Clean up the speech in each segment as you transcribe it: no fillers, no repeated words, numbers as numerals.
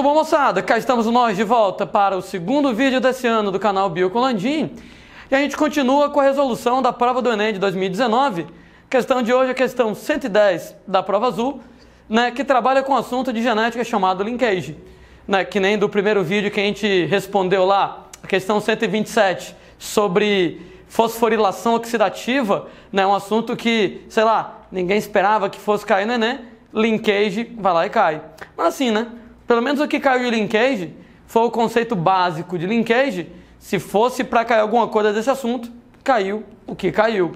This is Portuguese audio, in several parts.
Tudo bom, moçada? Cá estamos nós de volta para o segundo vídeo desse ano do canal Bio com Landim. E a gente continua com a resolução da prova do Enem de 2019. A questão de hoje é a questão 110 da prova azul, né, que trabalha com o assunto de genética chamado linkage. Né, que nem do primeiro vídeo que a gente respondeu lá, a questão 127, sobre fosforilação oxidativa, né, um assunto que, sei lá, ninguém esperava que fosse cair no Enem. Linkage vai lá e cai. Mas assim, né? Pelo menos o que caiu de linkage foi o conceito básico de linkage. Se fosse para cair alguma coisa desse assunto, caiu o que caiu.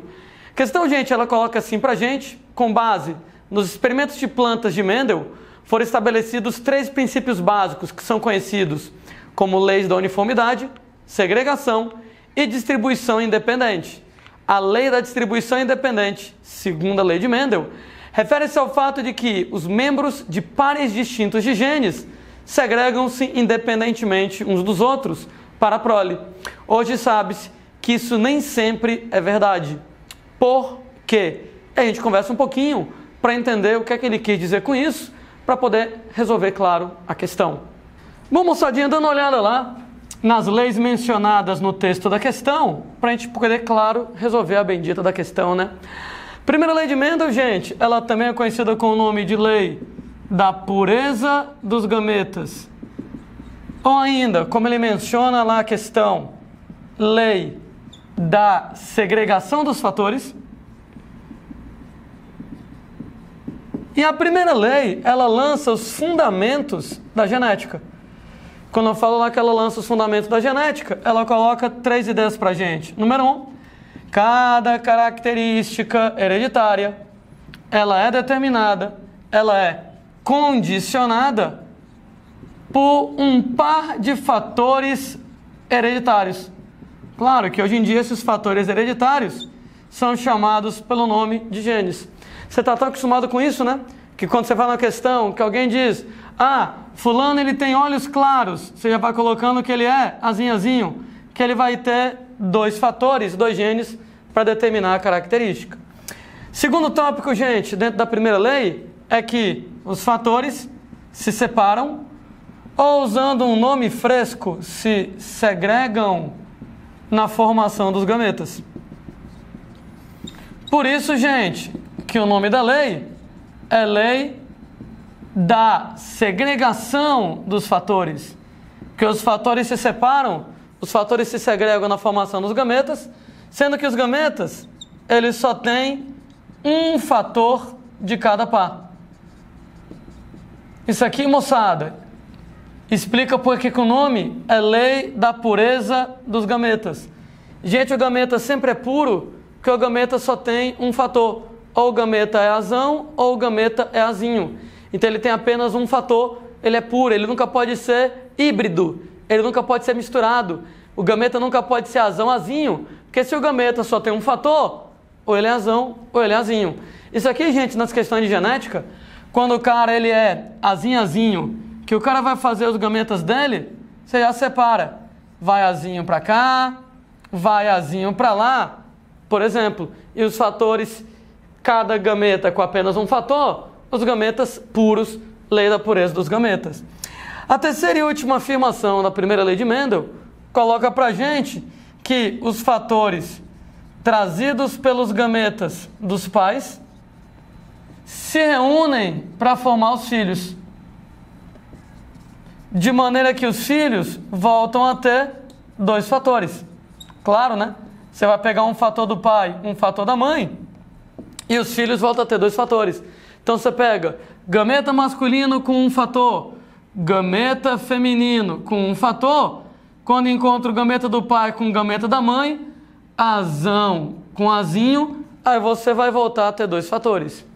A questão, gente, ela coloca assim pra gente, com base nos experimentos de plantas de Mendel, foram estabelecidos 3 princípios básicos que são conhecidos como leis da uniformidade, segregação e distribuição independente. A lei da distribuição independente, segundo a lei de Mendel, refere-se ao fato de que os membros de pares distintos de genes segregam-se independentemente uns dos outros para a prole. Hoje sabe-se que isso nem sempre é verdade. Por quê? A gente conversa um pouquinho para entender o que é que ele quis dizer com isso, para poder resolver, claro, a questão. Bom, moçadinha, dando uma olhada lá nas leis mencionadas no texto da questão, para a gente poder, claro, resolver a bendita da questão, né? Primeira lei de Mendel, gente, ela também é conhecida com o nome de lei da pureza dos gametas. Ou ainda, como ele menciona lá a questão, lei da segregação dos fatores. E a primeira lei, ela lança os fundamentos da genética. Quando eu falo lá que ela lança os fundamentos da genética, ela coloca 3 ideias pra gente. Número 1. Cada característica hereditária, ela é determinada, ela é condicionada por um par de fatores hereditários. Claro que hoje em dia esses fatores hereditários são chamados pelo nome de genes. Você está tão acostumado com isso, né? Que quando você fala uma questão, que alguém diz, fulano ele tem olhos claros, você já vai colocando que ele é azinho, que ele vai ter 2 fatores, 2 genes para determinar a característica. Segundo tópico, gente, dentro da primeira lei, é que os fatores se separam ou, usando um nome fresco, se segregam na formação dos gametas. Por isso, gente, que o nome da lei é lei da segregação dos fatores. Que os fatores se separam, os fatores se segregam na formação dos gametas, sendo que os gametas, eles só têm um fator de cada par. Isso aqui, moçada, explica por que o nome é lei da pureza dos gametas. Gente, o gameta sempre é puro, porque o gameta só tem um fator. Ou o gameta é azão, ou o gameta é azinho. Então ele tem apenas um fator, ele é puro, ele nunca pode ser híbrido, ele nunca pode ser misturado. O gameta nunca pode ser azão, azinho, porque se o gameta só tem um fator, ou ele é azão, ou ele é azinho. Isso aqui, gente, nas questões de genética, quando o cara ele é azinho, que o cara vai fazer os gametas dele, você já separa. Vai azinho para cá, vai azinho para lá, por exemplo. E os fatores, cada gameta com apenas um fator, os gametas puros, lei da pureza dos gametas. A terceira e última afirmação da primeira lei de Mendel coloca pra gente que os fatores trazidos pelos gametas dos pais se reúnem para formar os filhos. De maneira que os filhos voltam a ter 2 fatores. Claro, né? Você vai pegar um fator do pai, um fator da mãe, e os filhos voltam a ter 2 fatores. Então você pega gameta masculino com um fator, gameta feminino com um fator. Quando encontra o gameta do pai com o gameta da mãe, azão com azinho, aí você vai voltar a ter 2 fatores.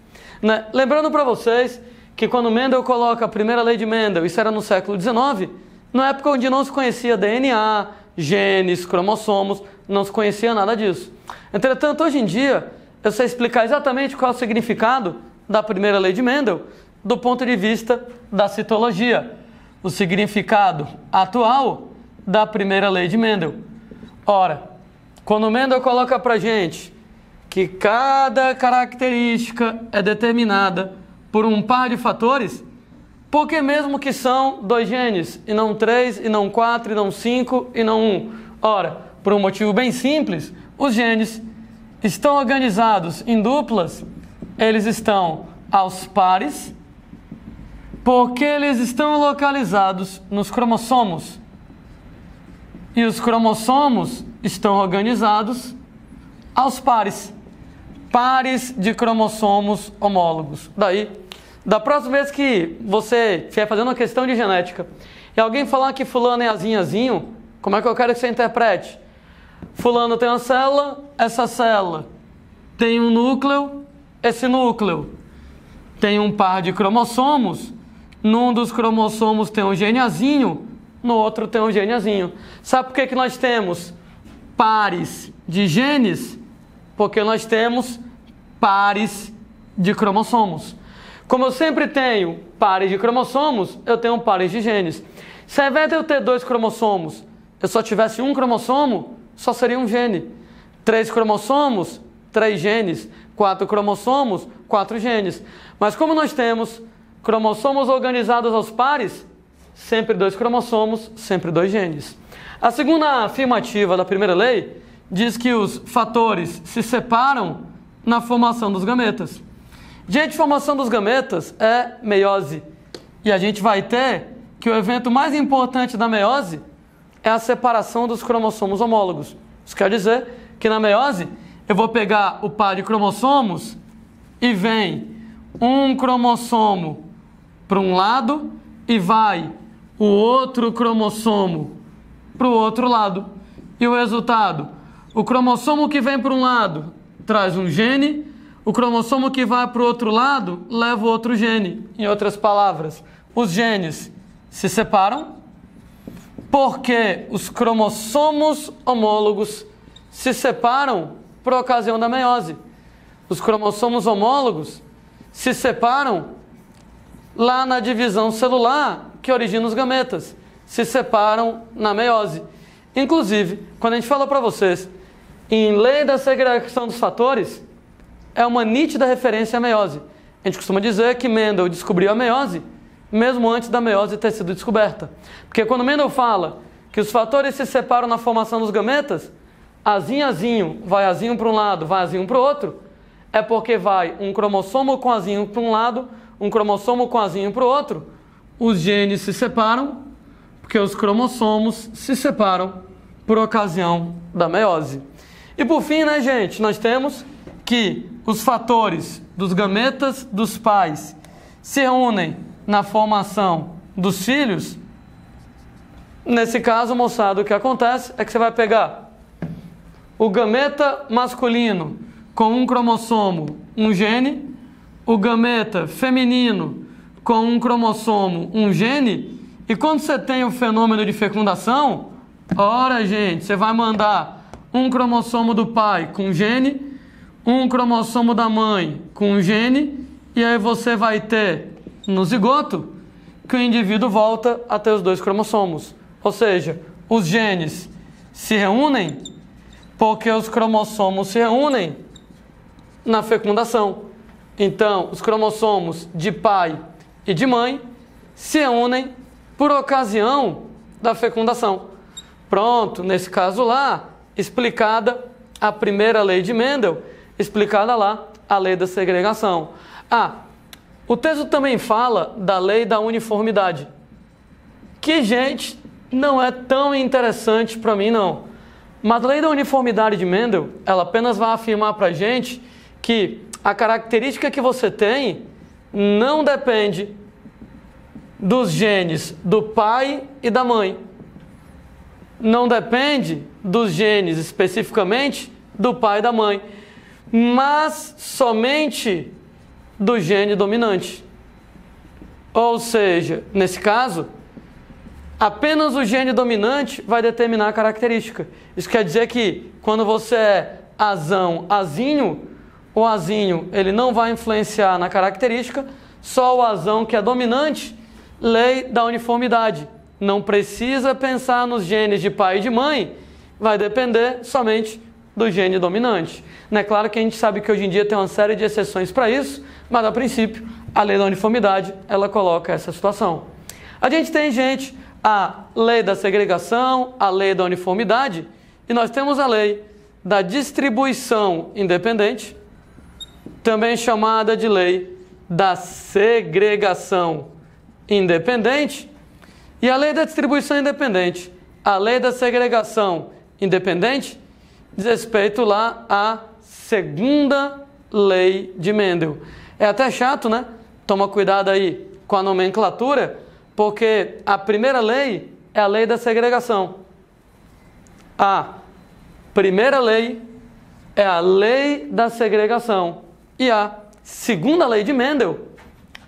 Né? Lembrando para vocês que quando Mendel coloca a primeira lei de Mendel, isso era no século XIX, na época onde não se conhecia DNA, genes, cromossomos, não se conhecia nada disso. Entretanto, hoje em dia, eu sei explicar exatamente qual é o significado da primeira lei de Mendel do ponto de vista da citologia. O significado atual da primeira lei de Mendel. Ora, quando Mendel coloca pra gente que cada característica é determinada por um par de fatores, Porque mesmo que são 2 genes, e não 3, e não 4, e não 5, e não 1. Ora, por um motivo bem simples, os genes estão organizados em duplas, eles estão aos pares, porque eles estão localizados nos cromossomos. E os cromossomos estão organizados aos pares. Pares de cromossomos homólogos. Daí, da próxima vez que você estiver fazendo uma questão de genética e alguém falar que fulano é azinho, como é que eu quero que você interprete? Fulano tem uma célula, essa célula tem um núcleo, esse núcleo tem um par de cromossomos, num dos cromossomos tem um gene azinho, no outro tem um gene azinho. Sabe por que nós temos pares de genes? Porque nós temos pares de cromossomos. Como eu sempre tenho pares de cromossomos, eu tenho pares de genes. Se ao invés de eu ter 2 cromossomos, eu só tivesse um cromossomo, só seria um gene. 3 cromossomos, 3 genes. 4 cromossomos, 4 genes. Mas como nós temos cromossomos organizados aos pares, sempre 2 cromossomos, sempre 2 genes. A segunda afirmativa da primeira lei diz que os fatores se separam na formação dos gametas. Gente, formação dos gametas é meiose. E a gente vai ter que o evento mais importante da meiose é a separação dos cromossomos homólogos. Isso quer dizer que na meiose eu vou pegar o par de cromossomos e vem um cromossomo para um lado e vai o outro cromossomo para o outro lado. E o resultado? O cromossomo que vem para um lado traz um gene, o cromossomo que vai para o outro lado leva o outro gene. Em outras palavras, os genes se separam porque os cromossomos homólogos se separam por ocasião da meiose. Os cromossomos homólogos se separam lá na divisão celular que origina os gametas. Se separam na meiose. Inclusive, quando a gente fala para vocês em lei da segregação dos fatores, é uma nítida referência à meiose. A gente costuma dizer que Mendel descobriu a meiose mesmo antes da meiose ter sido descoberta. Porque quando Mendel fala que os fatores se separam na formação dos gametas, azinho, vai azinho para um lado, vai azinho para o outro, é porque vai um cromossomo com azinho para um lado, um cromossomo com azinho para o outro. Os genes se separam porque os cromossomos se separam por ocasião da meiose. E por fim, né, gente, nós temos que os fatores dos gametas dos pais se reúnem na formação dos filhos. Nesse caso, moçada, o que acontece é que você vai pegar o gameta masculino com um cromossomo, um gene, o gameta feminino com um cromossomo, um gene, e quando você tem o fenômeno de fecundação, ora, gente, você vai mandar um cromossomo do pai com um gene, um cromossomo da mãe com um gene, e aí você vai ter no zigoto que o indivíduo volta a ter os 2 cromossomos. Ou seja, os genes se reúnem porque os cromossomos se reúnem na fecundação. Então, os cromossomos de pai e de mãe se reúnem por ocasião da fecundação. Pronto, nesse caso lá, explicada a primeira lei de Mendel, explicada lá a lei da segregação. O texto também fala da lei da uniformidade, que, gente, não é tão interessante para mim, não. Mas a lei da uniformidade de Mendel, ela apenas vai afirmar para a gente que a característica que você tem não depende dos genes do pai e da mãe. Não depende dos genes especificamente do pai e da mãe, mas somente do gene dominante. Ou seja, nesse caso, apenas o gene dominante vai determinar a característica. Isso quer dizer que quando você é azinho, o azinho ele não vai influenciar na característica, só o azão que é dominante. Lei da uniformidade. Não precisa pensar nos genes de pai e de mãe, vai depender somente do gene dominante. É claro que a gente sabe que hoje em dia tem uma série de exceções para isso, mas a princípio a lei da uniformidade, ela coloca essa situação. A gente tem, gente, a lei da segregação, a lei da uniformidade, e nós temos a lei da distribuição independente, também chamada de lei da segregação independente, e a lei da distribuição independente, a lei da segregação independente, diz respeito lá à segunda lei de Mendel. É até chato, né? Toma cuidado aí com a nomenclatura, porque a primeira lei é a lei da segregação. A primeira lei é a lei da segregação. E a segunda lei de Mendel,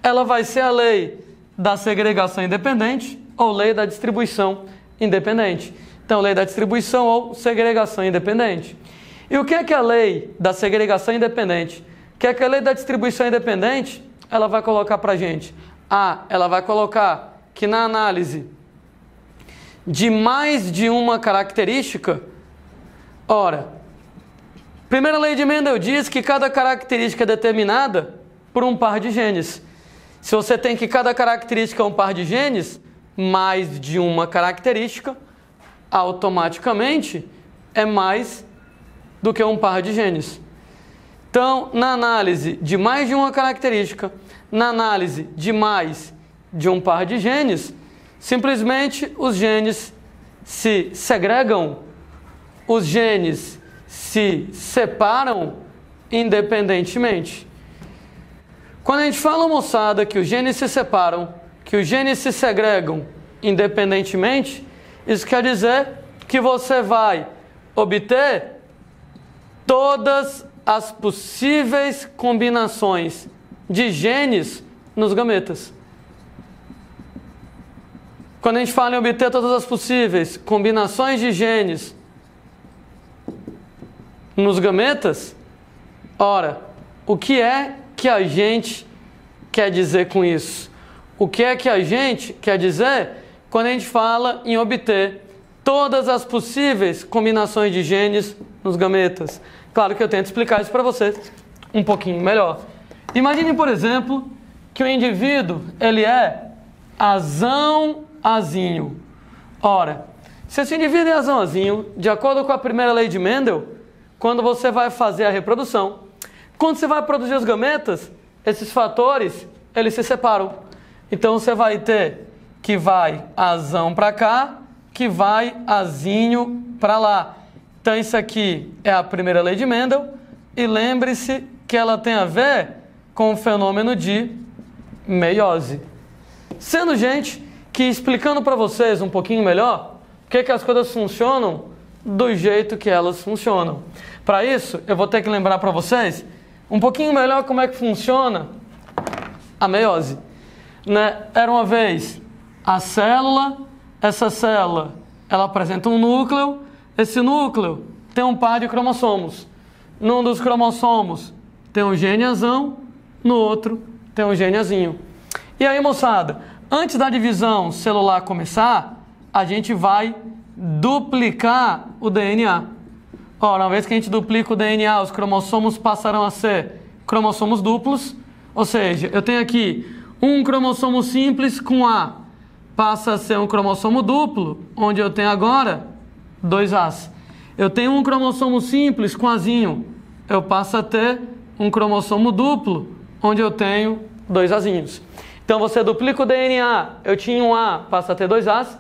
ela vai ser a lei da segregação independente ou lei da distribuição independente. Então, lei da distribuição ou segregação independente. E o que é a lei da segregação independente? O que é a lei da distribuição independente? Ela vai colocar para a gente. Ela vai colocar que na análise de mais de uma característica, ora, primeira lei de Mendel diz que cada característica é determinada por um par de genes. Se você tem que cada característica é um par de genes, mais de uma característica, automaticamente é mais do que um par de genes. Então, na análise de mais de uma característica, na análise de mais de um par de genes, simplesmente os genes se segregam, os genes se separam independentemente. Quando a gente fala, moçada, que os genes se separam, que os genes se segregam independentemente, isso quer dizer que você vai obter todas as possíveis combinações de genes nos gametas. Quando a gente fala em obter todas as possíveis combinações de genes nos gametas, ora, o que é que a gente quer dizer com isso? O que é que a gente quer dizer quando a gente fala em obter todas as possíveis combinações de genes nos gametas? Claro que eu tento explicar isso para vocês um pouquinho melhor. Imagine, por exemplo, que o indivíduo ele é azão-azinho. Ora, se esse indivíduo é azão-azinho, de acordo com a primeira lei de Mendel, quando você vai fazer a reprodução, quando você vai produzir os gametas, esses fatores eles se separam. Então você vai ter que vai azão para cá, que vai azinho para lá. Então isso aqui é a primeira lei de Mendel, e lembre-se que ela tem a ver com o fenômeno de meiose. Sendo, gente, que explicando para vocês um pouquinho melhor por que as coisas funcionam do jeito que elas funcionam. Para isso, eu vou ter que lembrar para vocês um pouquinho melhor como é que funciona a meiose. Né? Era uma vez a célula, essa célula ela apresenta um núcleo, esse núcleo tem um par de cromossomos. Num dos cromossomos tem um gene azão, no outro tem um gene azinho. E aí, moçada, antes da divisão celular começar, a gente vai duplicar o DNA. Ora, uma vez que a gente duplica o DNA, os cromossomos passarão a ser cromossomos duplos, ou seja, eu tenho aqui um cromossomo simples com A, passa a ser um cromossomo duplo, onde eu tenho agora 2 As. Eu tenho um cromossomo simples com Azinho, eu passo a ter um cromossomo duplo, onde eu tenho 2 Azinhos. Então você duplica o DNA, eu tinha um A, passa a ter 2 As,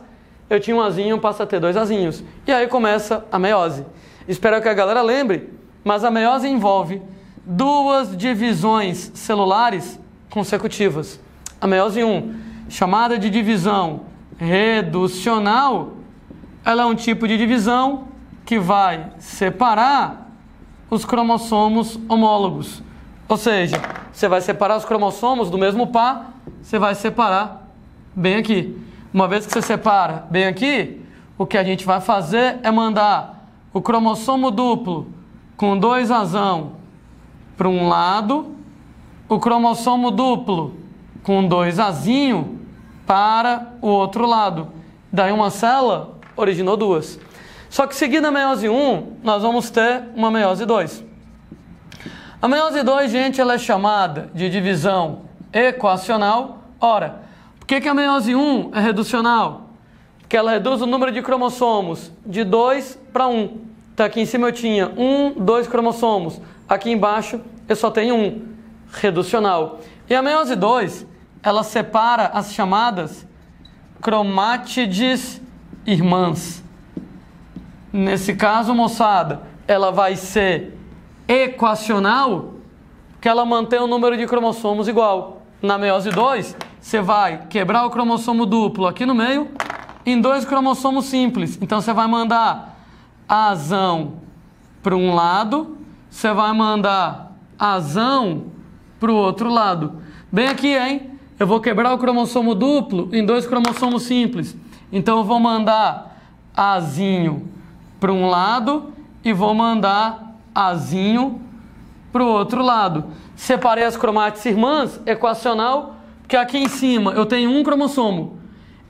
eu tinha um Azinho, passa a ter 2 Azinhos. E aí começa a meiose. Espero que a galera lembre, mas a meiose envolve 2 divisões celulares consecutivas. A meiose 1, chamada de divisão reducional, ela é um tipo de divisão que vai separar os cromossomos homólogos. Ou seja, você vai separar os cromossomos do mesmo par, você vai separar bem aqui. Uma vez que você separa bem aqui, o que a gente vai fazer é mandar o cromossomo duplo com 2 azão para um lado, o cromossomo duplo com 2 azinho para o outro lado. Daí uma célula originou 2. Só que seguindo a meiose 1, nós vamos ter uma meiose 2. A meiose 2, gente, ela é chamada de divisão equacional. Ora, por que a meiose 1 é reducional? Porque ela reduz o número de cromossomos de 2 para 1. Então aqui em cima eu tinha 2 cromossomos. Aqui embaixo eu só tenho 1. Reducional. E a meiose 2, ela separa as chamadas cromátides irmãs. Nesse caso, moçada, ela vai ser equacional, porque ela mantém o número de cromossomos igual. Na meiose 2, você vai quebrar o cromossomo duplo aqui no meio em 2 cromossomos simples. Então você vai mandar azão para um lado, você vai mandar azão para o outro lado. Bem aqui, hein? Eu vou quebrar o cromossomo duplo em 2 cromossomos simples. Então eu vou mandar azinho para um lado e vou mandar azinho para o outro lado. Separei as cromátides irmãs, equacional, porque aqui em cima eu tenho um cromossomo.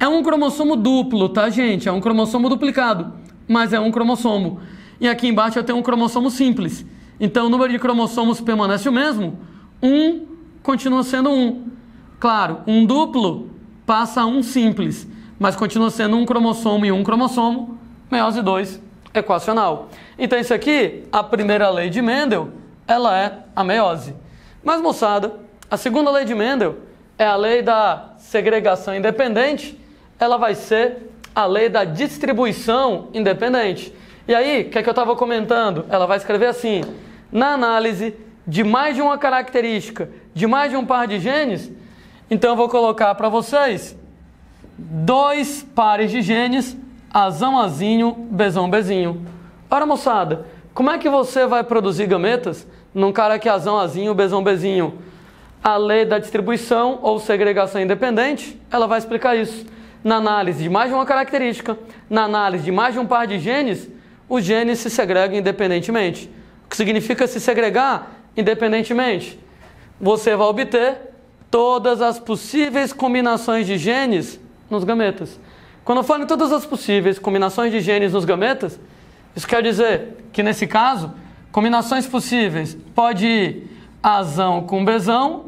É um cromossomo duplo, tá, gente? É um cromossomo duplicado, mas é um cromossomo. E aqui embaixo eu tenho um cromossomo simples. Então o número de cromossomos permanece o mesmo. 1 continua sendo 1. Claro, um duplo passa a um simples, mas continua sendo um cromossomo e um cromossomo. Meiose 2, equacional. Então isso aqui, a primeira lei de Mendel, ela é a meiose. Mas, moçada, a segunda lei de Mendel é a lei da segregação independente. Ela vai ser a lei da distribuição independente. E aí, o que é que eu estava comentando? Ela vai escrever assim: na análise de mais de uma característica, de mais de um par de genes, então eu vou colocar para vocês 2 pares de genes, azão, azinho, bezão, bezinho. Ora, moçada, como é que você vai produzir gametas num cara que é azão, azinho, bezão, bezinho? A lei da distribuição ou segregação independente, ela vai explicar isso. Na análise de mais de uma característica, na análise de mais de um par de genes, os genes se segregam independentemente. O que significa se segregar independentemente? Você vai obter todas as possíveis combinações de genes nos gametas. Quando eu falo em todas as possíveis combinações de genes nos gametas, isso quer dizer que, nesse caso, combinações possíveis pode ir azão com bezão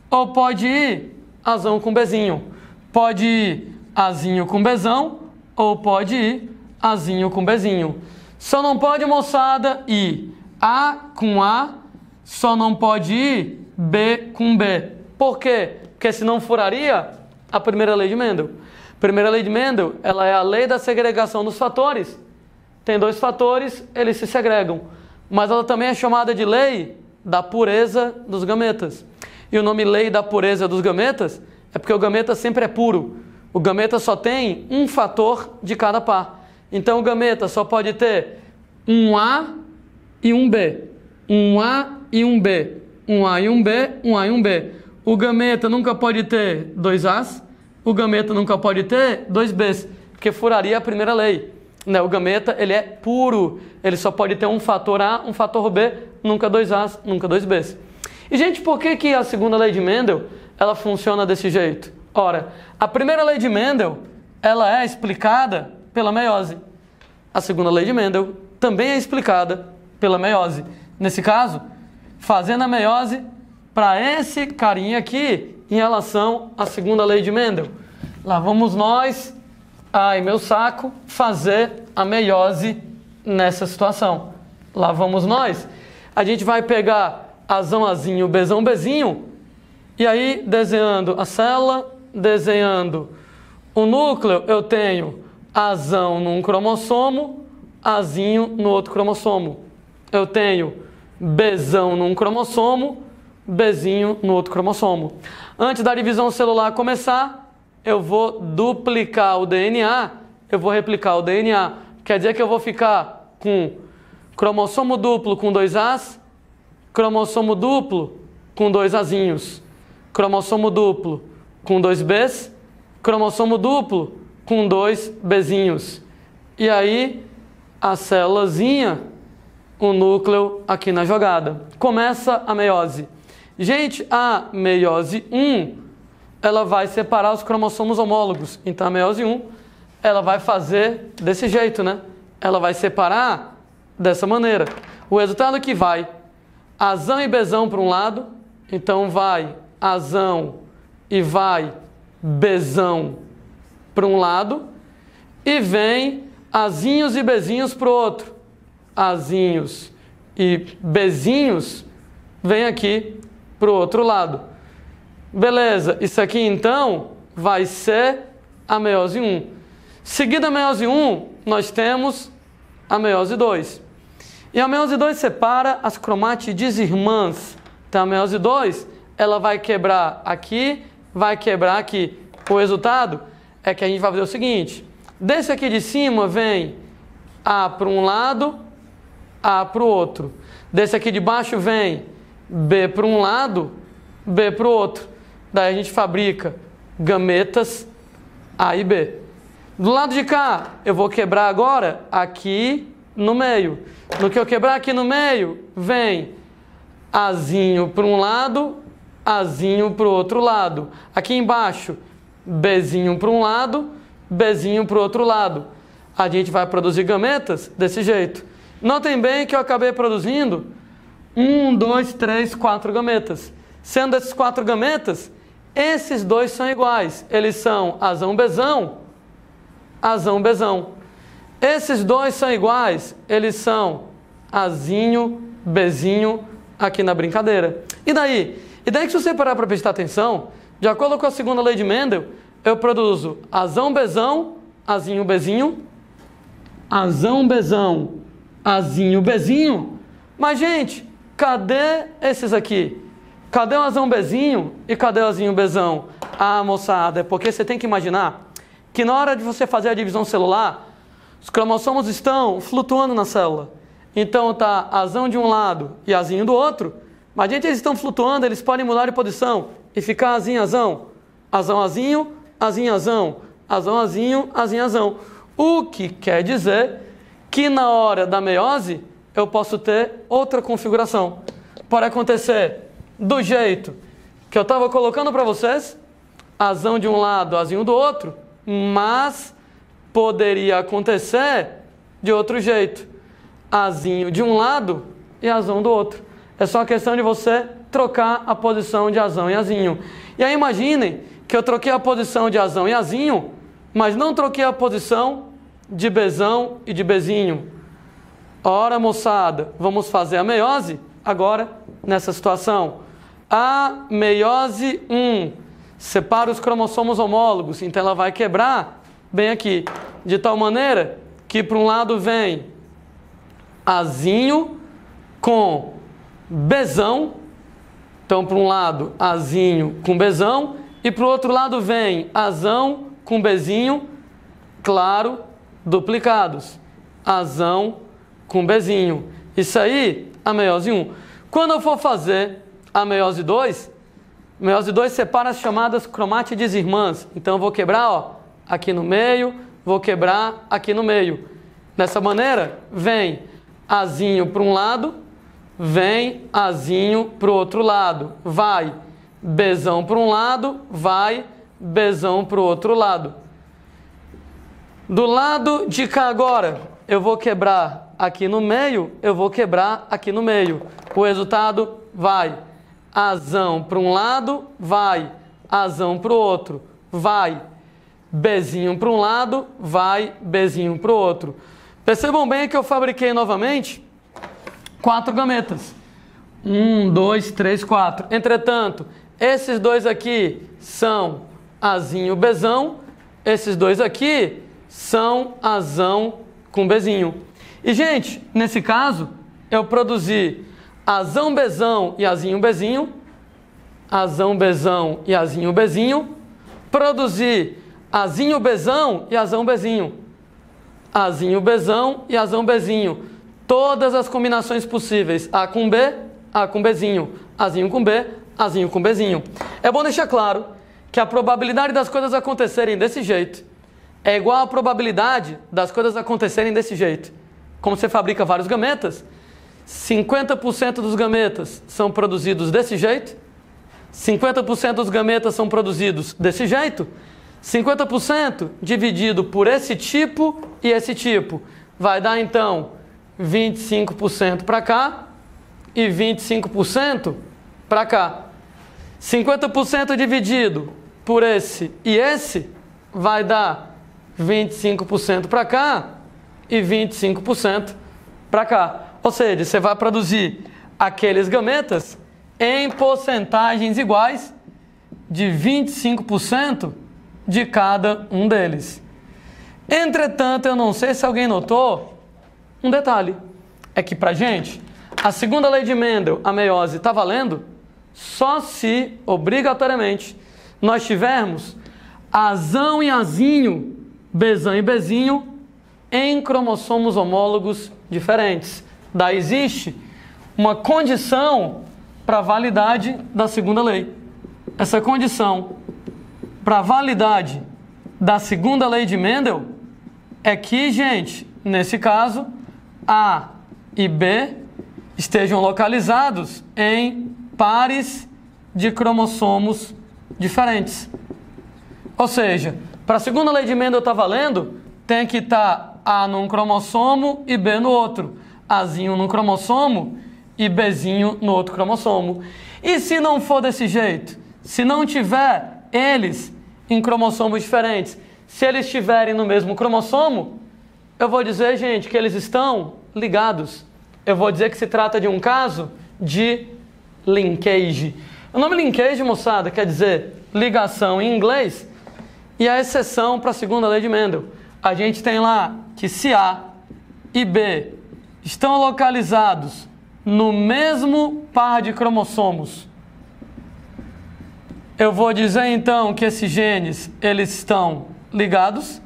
ou pode ir azão com bezinho. Pode ir azinho com bezão ou pode ir azinho com bezinho. Só não pode, moçada, ir A com A, só não pode ir B com B. Por quê? Porque senão furaria a primeira lei de Mendel. A primeira lei de Mendel, ela é a lei da segregação dos fatores. Tem 2 fatores, eles se segregam. Mas ela também é chamada de lei da pureza dos gametas. E o nome lei da pureza dos gametas é porque o gameta sempre é puro. O gameta só tem um fator de cada par. Então o gameta só pode ter um A e um B. Um A e um B. Um A e um B, um A e um B. O gameta nunca pode ter 2 As. O gameta nunca pode ter 2 Bs, porque furaria a primeira lei. O gameta, ele é puro. Ele só pode ter um fator A, um fator B, nunca 2 As, nunca 2 Bs. E, gente, por que a segunda lei de Mendel, ela funciona desse jeito? Ora, a primeira lei de Mendel, ela é explicada pela meiose. A segunda lei de Mendel também é explicada pela meiose. Nesse caso, fazendo a meiose para esse carinha aqui em relação à segunda lei de Mendel. Lá vamos nós, ai meu saco, fazer a meiose nessa situação. Lá vamos nós. A gente vai pegar azão, azinho, bezão, bezinho, e aí desenhando a célula, desenhando o núcleo, eu tenho azão num cromossomo, azinho no outro cromossomo. Eu tenho bezão num cromossomo, bezinho no outro cromossomo. Antes da divisão celular começar, eu vou duplicar o DNA, eu vou replicar o DNA. Quer dizer que eu vou ficar com cromossomo duplo com 2 As, cromossomo duplo com 2 Azinhos, cromossomo duplo com 2 Bs, cromossomo duplo com 2 Bzinhos. E aí, a célulazinha, o núcleo aqui na jogada. Começa a meiose. Gente, a meiose 1, ela vai separar os cromossomos homólogos. Então, a meiose 1, ela vai fazer desse jeito, né? Ela vai separar dessa maneira. O resultado que vai azão e bezão para um lado, então vai Azão e vai Bzão para um lado e vem Azinhos e Bzinhos para o outro. Azinhos e Bzinhos vem aqui para o outro lado. Beleza, isso aqui então vai ser a meiose 1. Seguida a meiose 1, nós temos a meiose 2. E a meiose 2 separa as cromátides irmãs. Então a meiose 2, ela vai quebrar aqui, vai quebrar aqui. O resultado é que a gente vai fazer o seguinte: desse aqui de cima vem A para um lado, A para o outro. Desse aqui de baixo vem B para um lado, B para o outro. Daí a gente fabrica gametas A e B. Do lado de cá, eu vou quebrar agora aqui no meio. No que eu quebrar aqui no meio, vem Azinho para um lado, Azinho para o outro lado. Aqui embaixo, Bzinho para um lado, Bzinho para o outro lado. A gente vai produzir gametas desse jeito. Notem bem que eu acabei produzindo 1, 2, 3, 4 gametas. Sendo esses 4 gametas, esses dois são iguais. Eles são Azão, Bzão, Azão, Bzão. Esses dois são iguais. Eles são Azinho, Bzinho, aqui na brincadeira. E daí? E daí que se você parar para prestar atenção, de acordo com a segunda lei de Mendel, eu produzo Azão, Bzão, Azinho, Bzinho, Azão, Bzão, Azinho, Bzinho. Mas, gente, cadê esses aqui? Cadê o Azão, Bzinho e cadê o Azinho, Bzão? Ah, moçada, é porque você tem que imaginar que na hora de você fazer a divisão celular, os cromossomos estão flutuando na célula. Então tá Azão de um lado e Azinho do outro, mas gente, eles estão flutuando, eles podem mudar de posição e ficar Azinho, Azão, Azão, Azinho, Azinho, Azão, Azão, Azinho, Azinho, Azão. O que quer dizer que na hora da meiose eu posso ter outra configuração. Pode acontecer do jeito que eu estava colocando para vocês, Azão de um lado, Azinho do outro, mas poderia acontecer de outro jeito, Azinho de um lado e Azão do outro. É só questão de você trocar a posição de Azão e Azinho. E aí imaginem que eu troquei a posição de Azão e Azinho, mas não troquei a posição de Bzão e de Bzinho. Ora, moçada, vamos fazer a meiose agora nessa situação. A meiose 1 separa os cromossomos homólogos, então ela vai quebrar bem aqui, de tal maneira que para um lado vem Azinho com Bzão, então para um lado Azinho com Bzão, e para o outro lado vem Azão com Bzinho, claro, duplicados, Azão com Bzinho. Isso aí, a meiose 1. Quando eu for fazer a meiose 2 separa as chamadas cromátides irmãs. Então eu vou quebrar, ó, aqui no meio, vou quebrar aqui no meio. Dessa maneira, vem Azinho para um lado, vem Azinho para o outro lado. Vai Bzão para um lado, vai Bzão para o outro lado. Do lado de cá agora, eu vou quebrar aqui no meio, eu vou quebrar aqui no meio. O resultado vai Azão para um lado, vai Azão para o outro, vai Bzinho para um lado, vai Bzinho para o outro. Percebam bem que eu fabriquei novamente 4 gametas. 1, 2, 3, 4. Entretanto, esses dois aqui são Azinho, Bzão. Esses dois aqui são Azão com Bzinho. E, gente, nesse caso, eu produzi Azão, Bzão e Azinho, Bzinho. Azão, Bzão e Azinho, Bzinho. Produzi Azinho, Bzão e Azão, Bzinho. Azinho, Bzão e Azão, Bzinho. Todas as combinações possíveis. A com B, A com Bzinho. Azinho com B, Azinho com Bzinho. É bom deixar claro que a probabilidade das coisas acontecerem desse jeito é igual à probabilidade das coisas acontecerem desse jeito. Como você fabrica vários gametas, 50% dos gametas são produzidos desse jeito, 50% dos gametas são produzidos desse jeito, 50% dividido por esse tipo e esse tipo. Vai dar, então, 25% para cá e 25% para cá. 50% dividido por esse e esse vai dar 25% para cá e 25% para cá. Ou seja, você vai produzir aqueles gametas em porcentagens iguais de 25% de cada um deles. Entretanto, eu não sei se alguém notou um detalhe. É que pra gente, a segunda lei de Mendel, a meiose, está valendo só se, obrigatoriamente, nós tivermos azão e azinho, bezão e bezinho em cromossomos homólogos diferentes. Daí existe uma condição para a validade da segunda lei. Essa condição para a validade da segunda lei de Mendel é que, gente, nesse caso, A e B estejam localizados em pares de cromossomos diferentes. Ou seja, para a segunda lei de Mendel estar valendo, tem que estar A num cromossomo e B no outro. Azinho num cromossomo e Bzinho no outro cromossomo. E se não for desse jeito? Se não tiver eles em cromossomos diferentes, se eles estiverem no mesmo cromossomo, eu vou dizer, gente, que eles estão ligados. Eu vou dizer que se trata de um caso de linkage. O nome linkage, moçada, quer dizer ligação em inglês, e a exceção para a segunda lei de Mendel. A gente tem lá que se A e B estão localizados no mesmo par de cromossomos, eu vou dizer então que esses genes, eles estão ligados,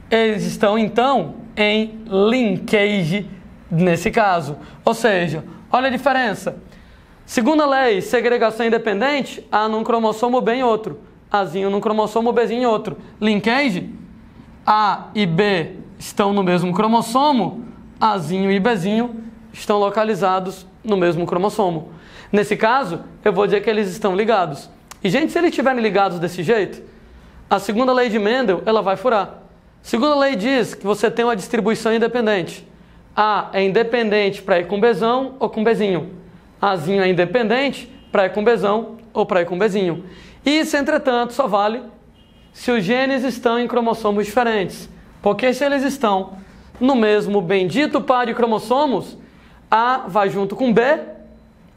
eles estão então em linkage nesse caso. Ou seja, olha a diferença. Segunda lei, segregação independente, A num cromossomo, B em outro. Azinho num cromossomo, Bzinho em outro. Linkage, A e B estão no mesmo cromossomo, Azinho e Bzinho estão localizados no mesmo cromossomo. Nesse caso, eu vou dizer que eles estão ligados. E, gente, se eles estiverem ligados desse jeito, a segunda lei de Mendel, ela vai furar. Segunda lei diz que você tem uma distribuição independente. A é independente para ir com Bzão ou com Bzinho. Azinho é independente para ir com Bzão ou para ir com Bzinho. Isso, entretanto, só vale se os genes estão em cromossomos diferentes. Porque se eles estão no mesmo bendito par de cromossomos, A vai junto com B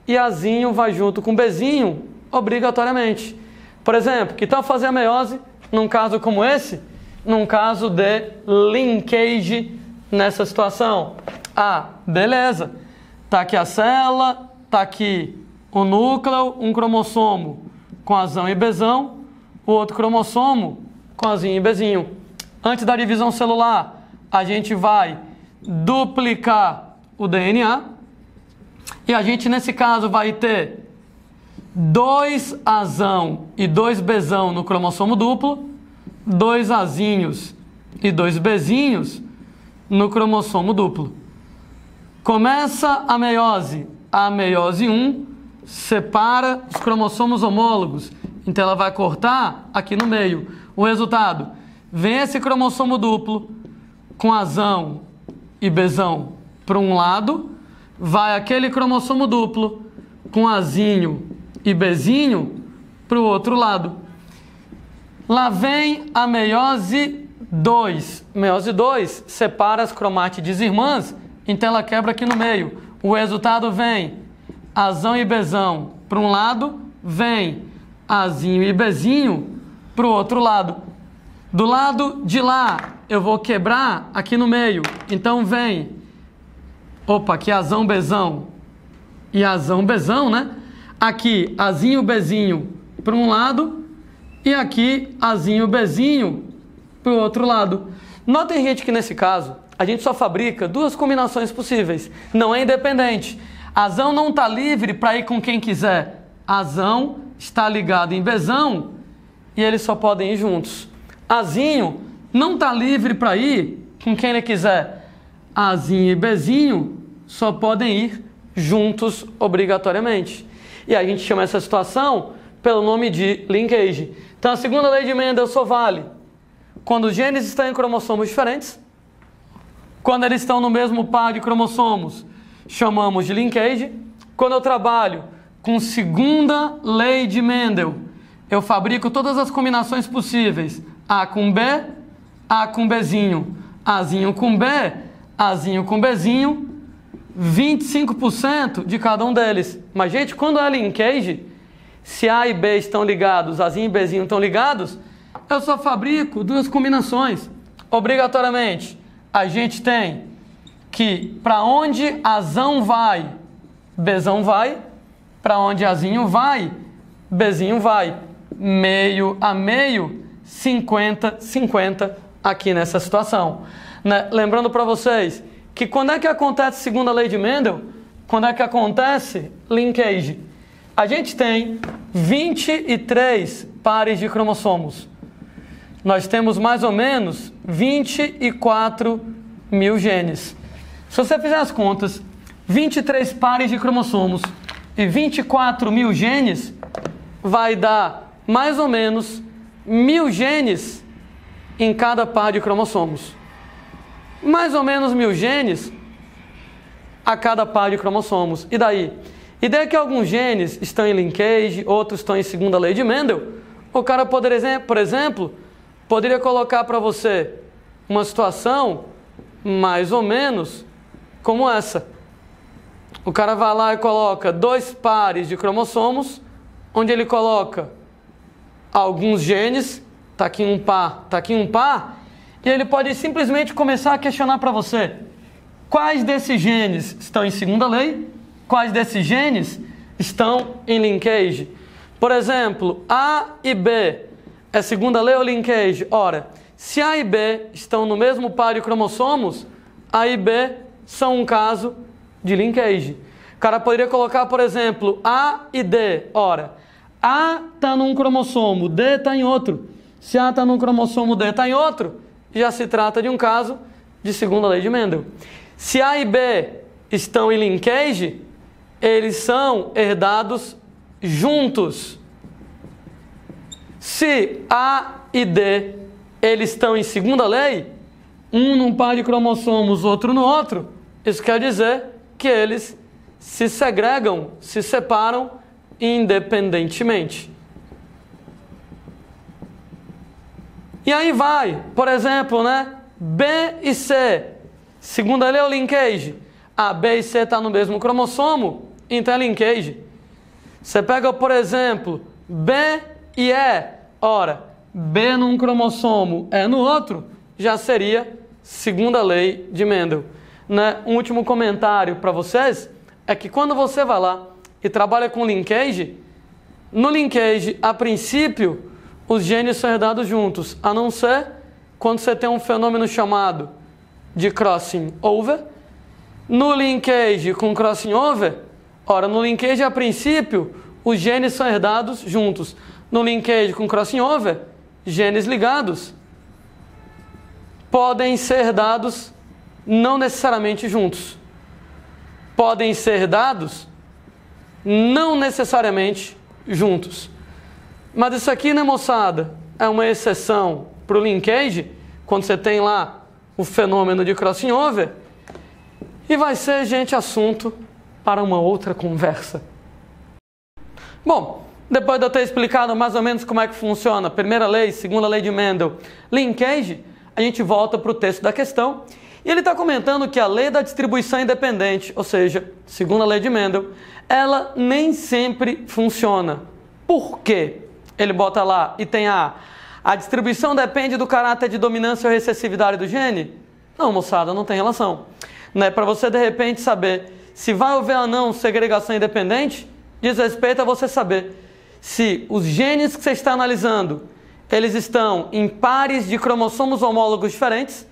e Azinho vai junto com Bzinho, obrigatoriamente. Por exemplo, que tal fazer a meiose num caso como esse? Num caso de linkage nessa situação. Ah, beleza. Tá aqui a célula, tá aqui o núcleo, um cromossomo com azão e bezão, o outro cromossomo com azinho e bezinho. Antes da divisão celular, a gente vai duplicar o DNA e a gente, nesse caso, vai ter 2 azão e 2 bezão no cromossomo duplo, 2 azinhos e 2 bezinhos no cromossomo duplo. Começa a meiose 1 separa os cromossomos homólogos, então ela vai cortar aqui no meio. O resultado, vem esse cromossomo duplo com azão e bezão para um lado, vai aquele cromossomo duplo com azinho e bezinho para o outro lado. Lá vem a meiose 2. Meiose 2 separa as cromátides irmãs, então ela quebra aqui no meio. O resultado vem azão e bezão para um lado, vem azinho e bezinho para o outro lado. Do lado de lá, eu vou quebrar aqui no meio. Então vem, aqui azão, bezão e azão, bezão, né? Aqui, azinho, bezinho para um lado e aqui, azinho, bezinho para o outro lado. Notem, gente, que nesse caso, a gente só fabrica 2 combinações possíveis. Não é independente. Azão não está livre para ir com quem quiser. Azão está ligado em bezão e eles só podem ir juntos. Azinho não está livre para ir com quem ele quiser. Azinho e bezinho só podem ir juntos obrigatoriamente. E a gente chama essa situação pelo nome de linkage. Então a segunda lei de Mendel só vale quando os genes estão em cromossomos diferentes. Quando eles estão no mesmo par de cromossomos, chamamos de linkage. Quando eu trabalho com segunda lei de Mendel, eu fabrico todas as combinações possíveis. A com B, A com Bzinho, Azinho com B, Azinho com Bzinho, 25% de cada um deles. Mas, gente, quando é linkage, se A e B estão ligados, Azinho e Bzinho estão ligados, eu só fabrico duas combinações. Obrigatoriamente, a gente tem que para onde Azão vai, Bzão vai, para onde Azinho vai, Bzinho vai. Meio a meio, 50-50 aqui nessa situação. Né? Lembrando para vocês que quando é que acontece segunda lei de Mendel? Quando é que acontece linkage? A gente tem 23 pares de cromossomos. Nós temos mais ou menos 24 mil genes. Se você fizer as contas, 23 pares de cromossomos e 24 mil genes vai dar mais ou menos 1000 genes em cada par de cromossomos. Mais ou menos 1000 genes a cada par de cromossomos. E daí? E daí que alguns genes estão em linkage, outros estão em segunda lei de Mendel. O cara poderia, por exemplo, poderia colocar para você uma situação mais ou menos como essa. O cara vai lá e coloca 2 pares de cromossomos, onde ele coloca alguns genes, tá aqui um par, e ele pode simplesmente começar a questionar para você quais desses genes estão em segunda lei, quais desses genes estão em linkage. Por exemplo, A e B é segunda lei ou linkage? Ora, se A e B estão no mesmo par de cromossomos, A e B são um caso de linkage. O cara poderia colocar, por exemplo, A e D. Ora, A está num cromossomo, D está em outro. Se A está num cromossomo, D está em outro, já se trata de um caso de segunda lei de Mendel. Se A e B estão em linkage, eles são herdados juntos. Se A e D eles estão em segunda lei, um num par de cromossomos, outro no outro, isso quer dizer que eles se segregam, se separam independentemente. E aí vai, por exemplo, né? B e C, segunda lei ou linkage? A, B e C está no mesmo cromossomo, então é linkage. Você pega, por exemplo, B e E. Ora, B num cromossomo, E no outro, já seria segunda lei de Mendel. Né? Um último comentário para vocês é que quando você vai lá e trabalha com linkage, no linkage, a princípio, os genes são herdados juntos, a não ser quando você tem um fenômeno chamado de crossing over. No linkage com crossing over, ora, no linkage, a princípio, os genes são herdados juntos. No linkage com crossing over, genes ligados podem ser herdados não necessariamente juntos. Podem ser herdados não necessariamente juntos. Mas isso aqui, né, moçada, é uma exceção para o linkage, quando você tem lá o fenômeno de crossing over, e vai ser, gente, assunto para uma outra conversa. Bom, depois de eu ter explicado mais ou menos como é que funciona primeira lei, segunda lei de Mendel, linkage, a gente volta para o texto da questão, e ele está comentando que a lei da distribuição independente, ou seja, segunda lei de Mendel, ela nem sempre funciona. Por quê? Ele bota lá e tem a distribuição depende do caráter de dominância ou recessividade do gene? Não, moçada, não tem relação. Né? Para você, de repente, saber se vai haver ou não segregação independente, diz respeito a você saber se os genes que você está analisando, eles estão em pares de cromossomos homólogos diferentes,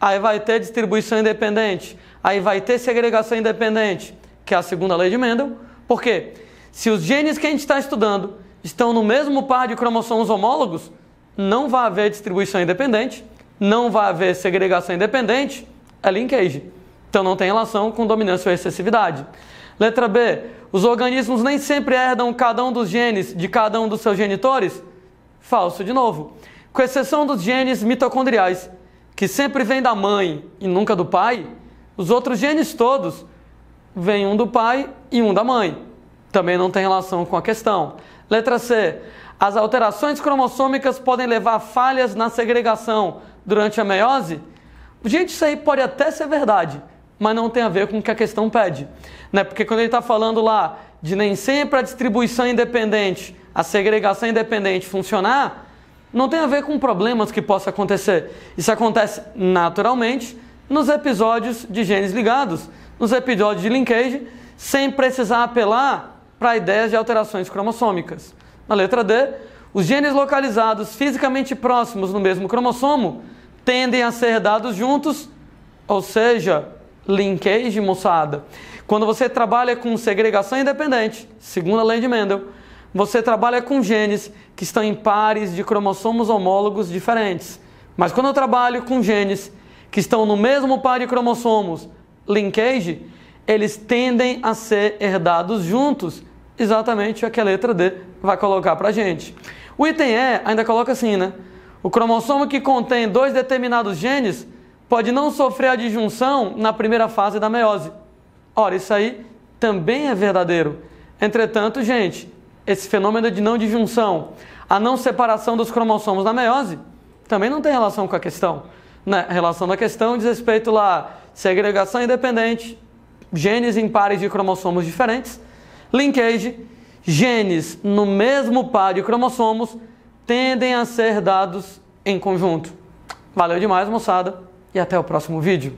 aí vai ter distribuição independente, aí vai ter segregação independente, que é a segunda lei de Mendel. Por quê? Se os genes que a gente está estudando estão no mesmo par de cromossomos homólogos, não vai haver distribuição independente, não vai haver segregação independente, é linkage. Então não tem relação com dominância ou excessividade. Letra B. Os organismos nem sempre herdam cada um dos genes de cada um dos seus genitores? Falso de novo. Com exceção dos genes mitocondriais, que sempre vêm da mãe e nunca do pai, os outros genes todos vêm um do pai e um da mãe. Também não tem relação com a questão. Letra C. As alterações cromossômicas podem levar a falhas na segregação durante a meiose? Gente, isso aí pode até ser verdade, mas não tem a ver com o que a questão pede. Né? Porque quando ele está falando lá de nem sempre a distribuição independente, a segregação independente funcionar, não tem a ver com problemas que possam acontecer. Isso acontece naturalmente nos episódios de genes ligados, nos episódios de linkage, sem precisar apelar para ideias de alterações cromossômicas. Na letra D, os genes localizados fisicamente próximos no mesmo cromossomo tendem a ser herdados juntos, ou seja, linkage, moçada. Quando você trabalha com segregação independente, segundo a lei de Mendel, você trabalha com genes que estão em pares de cromossomos homólogos diferentes. Mas quando eu trabalho com genes que estão no mesmo par de cromossomos, linkage, eles tendem a ser herdados juntos, exatamente o que a letra D vai colocar para a gente. O item E ainda coloca assim, né? O cromossomo que contém 2 determinados genes pode não sofrer a disjunção na primeira fase da meiose. Ora, isso aí também é verdadeiro. Entretanto, gente, esse fenômeno de não disjunção, a não separação dos cromossomos na meiose, também não tem relação com a questão. Né? A relação da questão diz respeito lá, segregação independente, genes em pares de cromossomos diferentes, linkage, genes no mesmo par de cromossomos tendem a ser dados em conjunto. Valeu demais, moçada, e até o próximo vídeo.